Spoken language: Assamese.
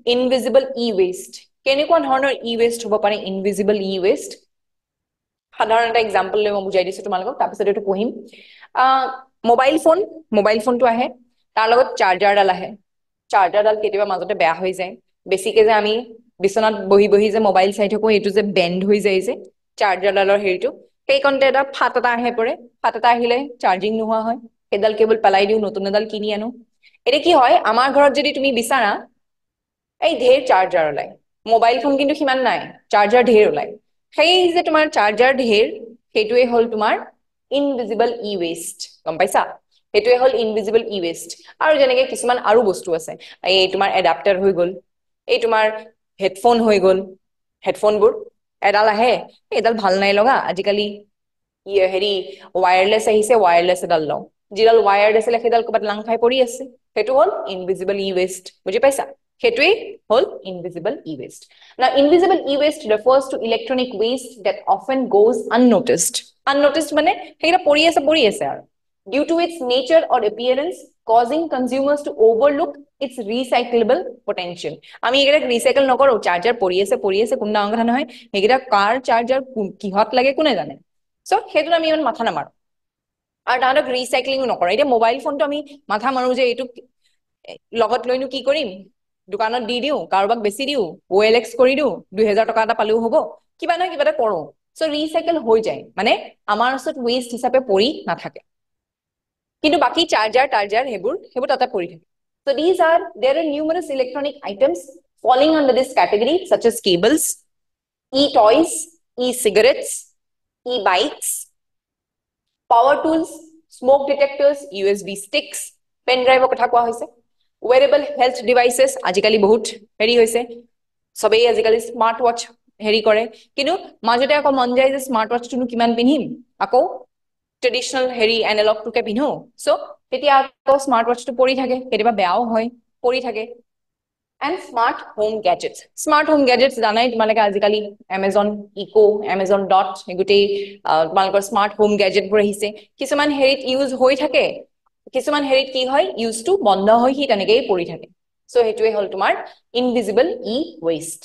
ইনভিজিবল ই ৱেষ্ট কেনেকুৱা ধৰণৰ ই ৱেষ্ট হ'ব পাৰে ইনভিজিবল ই ৱেষ্ট সাধাৰণ এটা এক্সাম্পল লৈ মই বুজাই দিছো তোমালোকক তাৰপিছত এইটো পঢ়িম মোবাইল ফোনটো আহে তাৰ লগত চাৰ্জাৰডাল আহে চাৰ্জাৰডাল কেতিয়াবা মাজতে বেয়া হৈ যায় বেছিকে যে আমি বিচনাত বহি বহি যে মোবাইল চাই থাকো এইটো যে বেণ্ড হৈ যায় যে চাৰ্জাৰডালৰ হেৰিটো সেইকণতে এটা ফাট এটা আহে পৰে ফাট এটা আহিলে চাৰ্জিং নোহোৱা হয় সেইডাল কেবল পেলাই দিওঁ নতুন এডাল কিনি আনো এতিয়া কি হয় আমাৰ ঘৰত যদি তুমি বিচাৰা এই ঢেৰ চাৰ্জাৰ ওলাই মোবাইল ফোন কিন্তু সিমান নাই চাৰ্জাৰ ঢেৰ ওলাই সেই যে তোমাৰ চাৰ্জাৰ ঢেৰ সেইটোৱে হ'ল তোমাৰ ইনভিজিবল ই ৱেষ্ট গম পাইছা সেইটোৱে হ'ল ইনভিজিবল ই ৱেষ্ট আৰু যেনেকে কিছুমান আৰু বস্তু আছে এই তোমাৰ এডাপ্টাৰ হৈ গ'ল এই তোমাৰ হেডফোন হৈ গ'ল হেডফোনবোৰ এডাল আহে এডাল ভাল নাই লগা আজিকালি হেৰি ৱায়াৰলেছ আহিছে ৱায়াৰলেছ এডাল লওঁ যিডাল ৱায়াৰ্ড আছিলে সেইডাল ক'ৰবাত লাং খাই পৰি আছে সেইটো হ'ল ইনভিজিবল ই ৱেষ্ট বুজি পাইছা সেইটোৱেই হ'ল invisible E west Now, invisible e-waste refers to electronic waste that often goes unnoticed. Unnoticed মানে সেইটা পৰি আছে আৰু due to its nature or appearance, causing consumers to overlook its recyclable potential. আমি একেটা রিসাইকেল নকৰো চাৰ্জাৰ পৰি আছে কোন ডাঙৰ কথা নহয় সেইকেইটা কাৰ চাৰ্জাৰ কিহত লাগে কোনে জানে সো সেইটো আমি ইমান মাথা নামাৰো আৰু তাহাঁতক ৰিচাইক্লিং নকৰে এতিয়া মোবাইল ফোনটো আমি মাথা মাৰো যে এইটো লগত লৈনো কি কৰিম দোকানত দি দিওঁ কাৰোবাক বেছি দিওঁ OLX কৰি দিওঁ 2000 টকা এটা পালেও হ'ব কিবা নহয় কিবা এটা কৰো সো ৰিচাইকেল হৈ যায় মানে আমাৰ ওচৰত ওয়েষ্ট হিচাপে পৰি নাথাকে কিন্তু বাকি চাৰ্জাৰ সেইবোৰ তাতে পৰি থাকে so there are numerous electronic items falling under this category such as cables e-toys e-cigarettes e-bikes power tools smoke detectors USB sticks pen drive কথা কোৱা হৈছে wearable health devices আজিকালি বহুত হেৰি হৈছে সবেই আজিকালি স্মাৰ্ট ওয়াচ হেৰি কৰে কিন্তু মাজতে আকৌ মন যায় যে স্মাৰ্ট ওয়াচটো কিমান পিন্ধিম আকৌ ট্ৰেডিশনাল হেৰি এনালগটোকে পিন্ধো সো তেতিয়া আকৌ স্মাৰ্ট ওয়াচটো পৰি থাকে কেতিয়াবা বেয়াও হয় পৰি থাকে and smart home gadgets জানাই তোমালোকে আজিকালি Amazon Echo Amazon Dot এগুটেই তোমালোকৰ স্মাৰ্ট হোম গ্যাজেট বোৰ আহিছে কিছুমান হেৰিত ইউজ হৈ থাকে কিছুমান হেৰিত কি হয় ইউজটো বন্ধ হৈ হি তেনেকেই পৰি থাকে সো হেতুৱে হল তোমাৰ ইনভিজিবল ই ৱেষ্ট